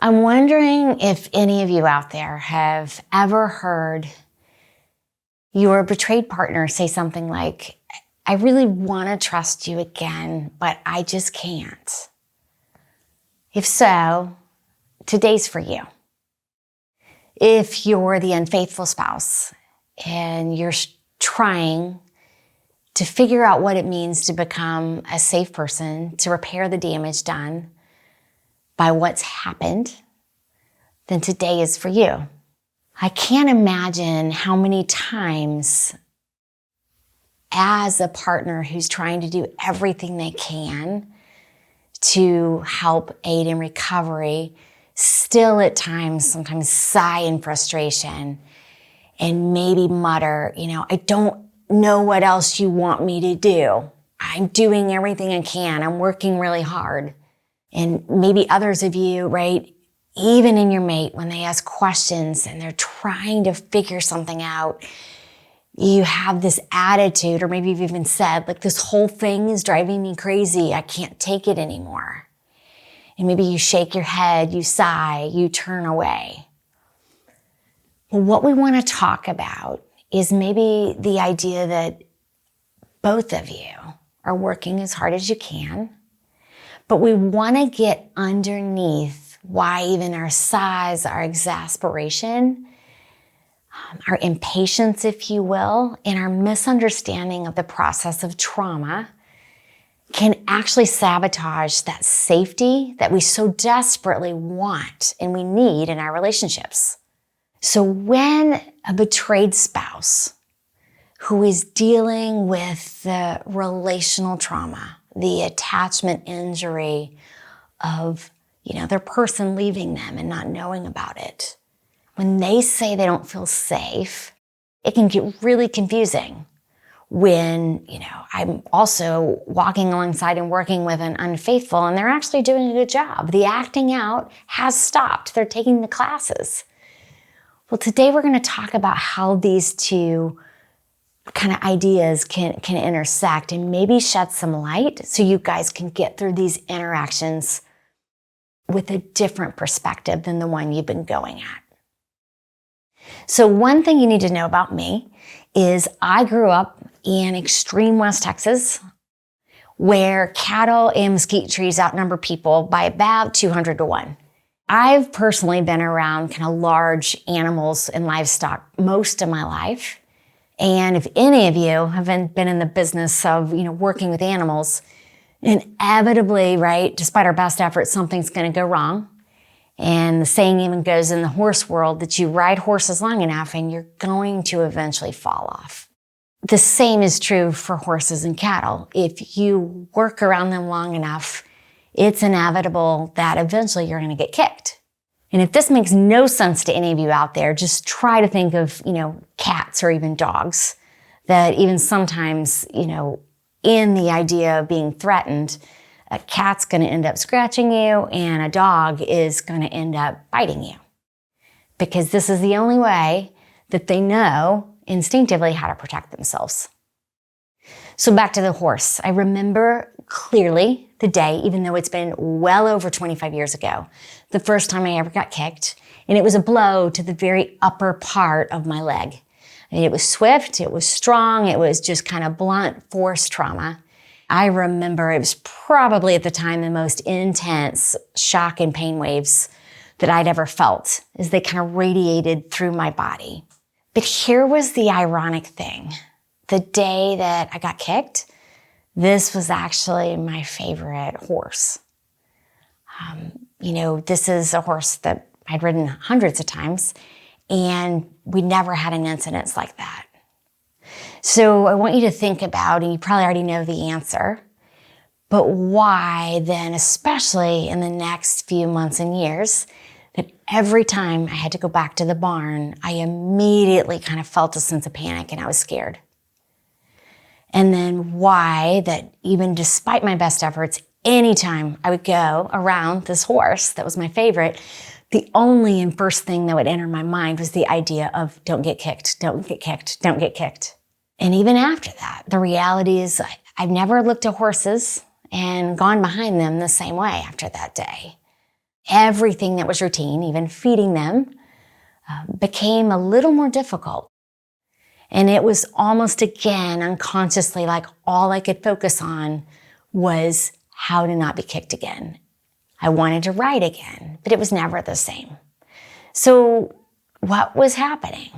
I'm wondering if any of you out there have ever heard your betrayed partner say something like, I really want to trust you again, but I just can't. If so, today's for you. If you're the unfaithful spouse and you're trying to figure out what it means to become a safe person, to repair the damage done by what's happened, then today is for you. I can't imagine how many times as a partner who's trying to do everything they can to help aid in recovery, still at times, sometimes sigh in frustration and maybe mutter, I don't know what else you want me to do. I'm doing everything I can. I'm working really hard. And maybe others of you, right, even in your mate, when they ask questions and they're trying to figure something out, you have this attitude, or maybe you've even said, like, this whole thing is driving me crazy. I can't take it anymore. And maybe you shake your head, you sigh, you turn away. Well, what we want to talk about is maybe the idea that both of you are working as hard as you can, but we want to get underneath why even our sighs, our exasperation, our impatience, if you will, and our misunderstanding of the process of trauma can actually sabotage that safety that we so desperately want and we need in our relationships. So when a betrayed spouse who is dealing with the relational trauma, the attachment injury of, their person leaving them and not knowing about it, when they say they don't feel safe, it can get really confusing when, I'm also walking alongside and working with an unfaithful and they're actually doing a good job. The acting out has stopped. They're taking the classes. Well, today we're going to talk about how these two kind of ideas can intersect and maybe shed some light so you guys can get through these interactions with a different perspective than the one you've been going at. So one thing you need to know about me is I grew up in extreme West Texas where cattle and mesquite trees outnumber people by about 200 to 1. I've personally been around kind of large animals and livestock most of my life. And if any of you have been in the business of, working with animals, inevitably, right, despite our best efforts, something's going to go wrong. And the saying even goes in the horse world that you ride horses long enough and you're going to eventually fall off. The same is true for horses and cattle. If you work around them long enough, it's inevitable that eventually you're going to get kicked. And if this makes no sense to any of you out there, just try to think of, cats or even dogs that even sometimes, in the idea of being threatened, a cat's going to end up scratching you and a dog is going to end up biting you. Because this is the only way that they know instinctively how to protect themselves. So back to the horse. I remember clearly the day, even though it's been well over 25 years ago, the first time I ever got kicked, and it was a blow to the very upper part of my leg. And it was swift, it was strong, it was just kind of blunt force trauma. I remember it was probably at the time the most intense shock and pain waves that I'd ever felt as they kind of radiated through my body. But here was the ironic thing. The day that I got kicked, this was actually my favorite horse. This is a horse that I'd ridden hundreds of times, and we never had an incident like that. So I want you to think about, and you probably already know the answer, but why then, especially in the next few months and years, that every time I had to go back to the barn, I immediately kind of felt a sense of panic and I was scared. And then why that even despite my best efforts, anytime I would go around this horse that was my favorite, the only and first thing that would enter my mind was the idea of don't get kicked, don't get kicked, don't get kicked. And even after that, the reality is I've never looked at horses and gone behind them the same way after that day. everything that was routine, even feeding them, became a little more difficult. And it was almost again, unconsciously, like all I could focus on was how to not be kicked again. I wanted to ride again, but it was never the same. So what was happening?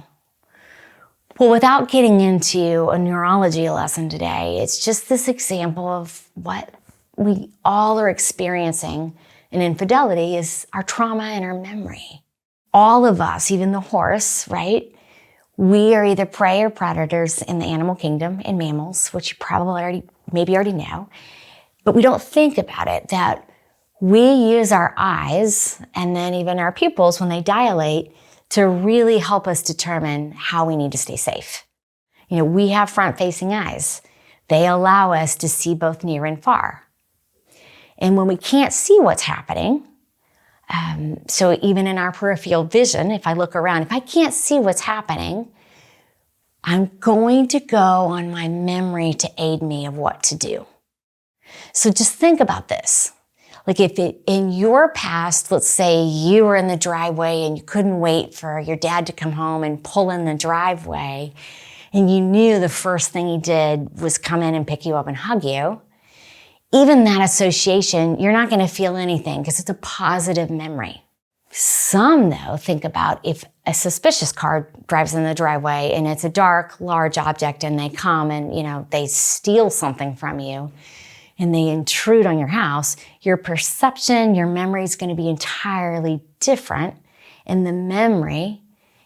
Well, without getting into a neurology lesson today, it's just this example of what we all are experiencing in infidelity is our trauma and our memory. All of us, even the horse, right? We are either prey or predators in the animal kingdom, in mammals, which you probably already know, but we don't think about it, that we use our eyes and then even our pupils when they dilate to really help us determine how we need to stay safe. We have front-facing eyes. They allow us to see both near and far. And when we can't see what's happening, so even in our peripheral vision, if I look around, if I can't see what's happening, I'm going to go on my memory to aid me of what to do. So just think about this. Like if in your past, let's say you were in the driveway and you couldn't wait for your dad to come home and pull in the driveway, and you knew the first thing he did was come in and pick you up and hug you, even that association, you're not going to feel anything because it's a positive memory. Some, though, think about if a suspicious car drives in the driveway and it's a dark, large object and they come and, they steal something from you and they intrude on your house, your perception, your memory is going to be entirely different, and the memory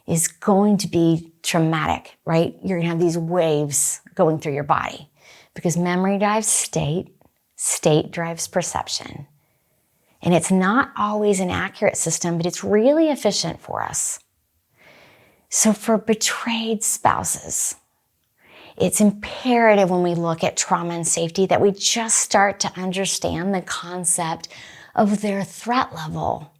is going to be traumatic, right? You're going to have these waves going through your body because memory drives state. State drives perception. And it's not always an accurate system, but it's really efficient for us. So for betrayed spouses, it's imperative when we look at trauma and safety that we just start to understand the concept of their threat level.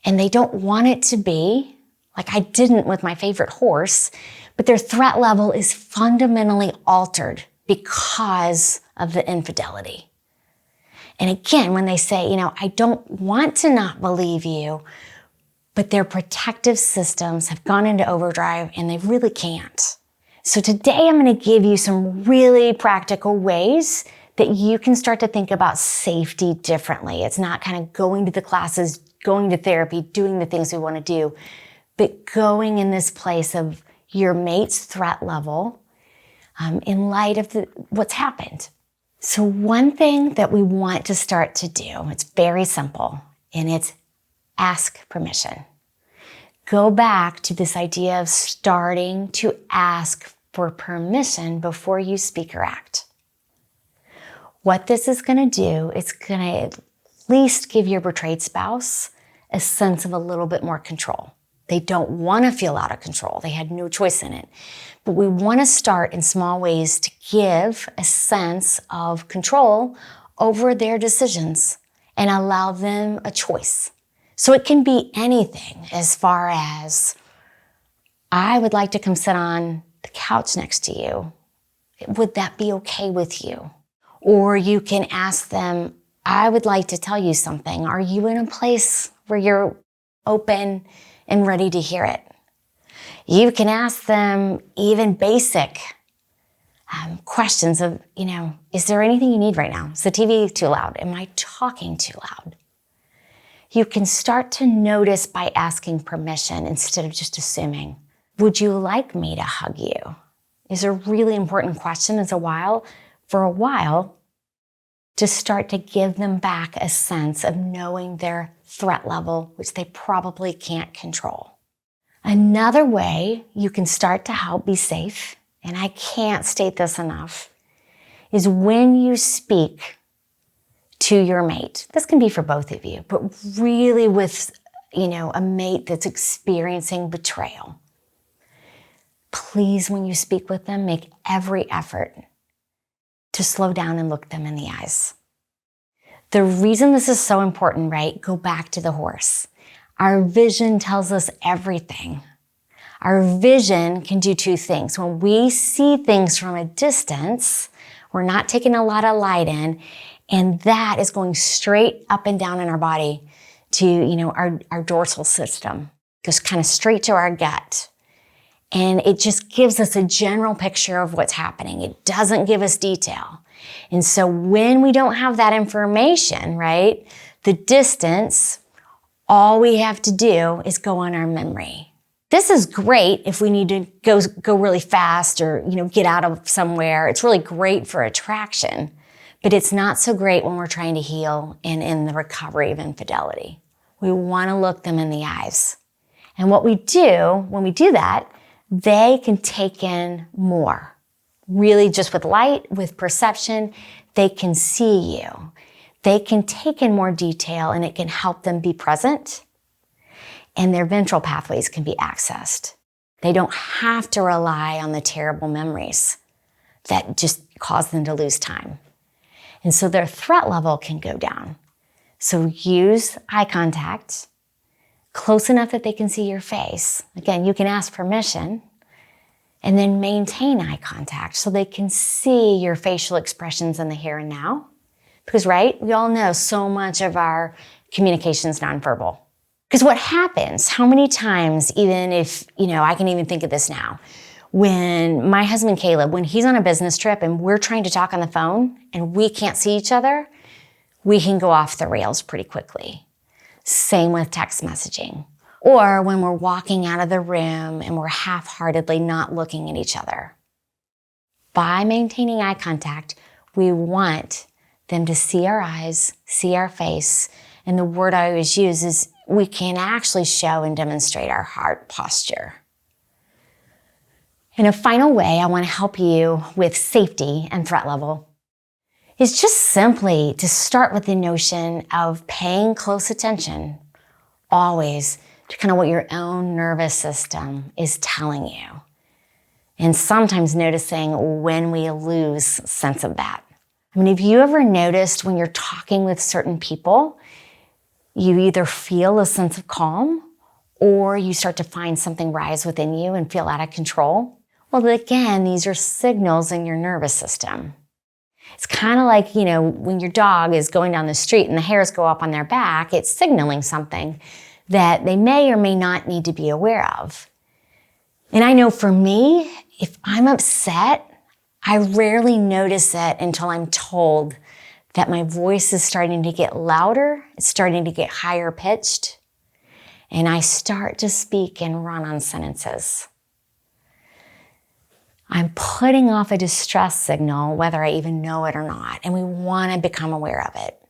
And they don't want it to be, like I didn't with my favorite horse, but their threat level is fundamentally altered because of the infidelity. And again, when they say, I don't want to not believe you, but their protective systems have gone into overdrive and they really can't. So today I'm going to give you some really practical ways that you can start to think about safety differently. It's not kind of going to the classes, going to therapy, doing the things we want to do, but going in this place of your mate's threat level in light of what's happened. So one thing that we want to start to do, it's very simple, and it's ask permission. Go back to this idea of starting to ask for permission before you speak or act. What this is going to do, it's going to at least give your betrayed spouse a sense of a little bit more control. They don't want to feel out of control. They had no choice in it. But we want to start in small ways to give a sense of control over their decisions and allow them a choice. So it can be anything as far as, I would like to come sit on the couch next to you. Would that be okay with you? Or you can ask them, I would like to tell you something. Are you in a place where you're open and ready to hear it? You can ask them even basic questions of, is there anything you need right now? Is the TV too loud? Am I talking too loud? You can start to notice by asking permission instead of just assuming. Would you like me to hug you? Is a really important question for a while to start to give them back a sense of knowing their threat level, which they probably can't control. Another way you can start to help be safe, and I can't state this enough, is when you speak to your mate. This can be for both of you, but really with, a mate that's experiencing betrayal. Please, when you speak with them, make every effort to slow down and look them in the eyes. The reason this is so important, right? Go back to the horse. Our vision tells us everything. Our vision can do two things. When we see things from a distance, we're not taking a lot of light in, and that is going straight up and down in our body. to, our dorsal system. Goes kind of straight to our gut. And it just gives us a general picture of what's happening. It doesn't give us detail. And so when we don't have that information, right, the distance, all we have to do is go on our memory. This is great if we need to go really fast or, get out of somewhere. It's really great for attraction, but it's not so great when we're trying to heal and in the recovery of infidelity. We want to look them in the eyes. And what we do when we do that, they can take in more. Really just with light, with perception, they can see you. They can take in more detail and it can help them be present. And their ventral pathways can be accessed. They don't have to rely on the terrible memories that just cause them to lose time. And so their threat level can go down. So use eye contact, close enough that they can see your face. Again, you can ask permission, and then maintain eye contact so they can see your facial expressions in the here and now. Because, right, we all know so much of our communication is nonverbal. Because what happens, how many times, even if, I can even think of this now, when my husband Caleb, when he's on a business trip and we're trying to talk on the phone and we can't see each other, we can go off the rails pretty quickly. Same with text messaging. Or when we're walking out of the room and we're half-heartedly not looking at each other. By maintaining eye contact, we want them to see our eyes, see our face, and the word I always use is we can actually show and demonstrate our heart posture. In a final way, I want to help you with safety and threat level. It's just simply to start with the notion of paying close attention, always, to kind of what your own nervous system is telling you. And sometimes noticing when we lose sense of that. Have you ever noticed when you're talking with certain people, you either feel a sense of calm or you start to find something rise within you and feel out of control? Well, again, these are signals in your nervous system. It's kind of like, when your dog is going down the street and the hairs go up on their back, it's signaling something that they may or may not need to be aware of. And I know for me, if I'm upset, I rarely notice it until I'm told that my voice is starting to get louder, it's starting to get higher pitched, and I start to speak and run on sentences. I'm putting off a distress signal, whether I even know it or not, and we want to become aware of it.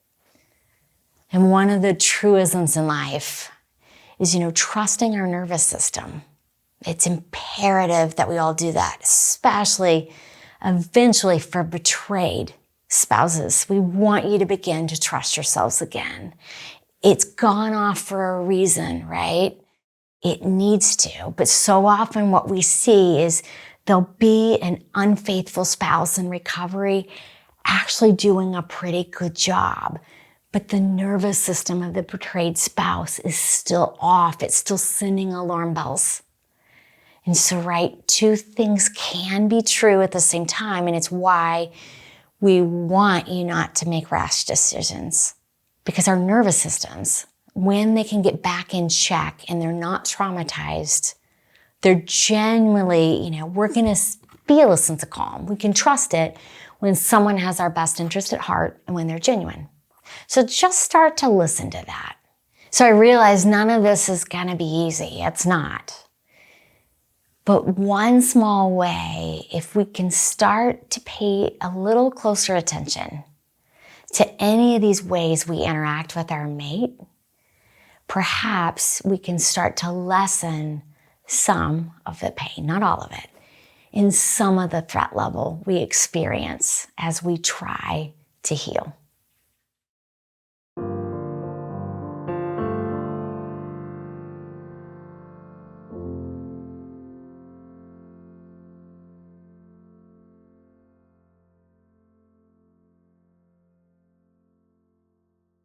And one of the truisms in life is, trusting our nervous system. It's imperative that we all do that, especially eventually for betrayed spouses. We want you to begin to trust yourselves again. It's gone off for a reason, right? It needs to, but so often what we see is there'll be an unfaithful spouse in recovery actually doing a pretty good job. But the nervous system of the betrayed spouse is still off. It's still sending alarm bells. And so, right, two things can be true at the same time, and it's why we want you not to make rash decisions. Because our nervous systems, when they can get back in check and they're not traumatized, they're genuinely, we're going to feel a sense of calm. We can trust it when someone has our best interest at heart and when they're genuine. So just start to listen to that. So I realize none of this is going to be easy. It's not. But one small way, if we can start to pay a little closer attention to any of these ways we interact with our mate, perhaps we can start to lessen some of the pain, not all of it, in some of the threat level we experience as we try to heal.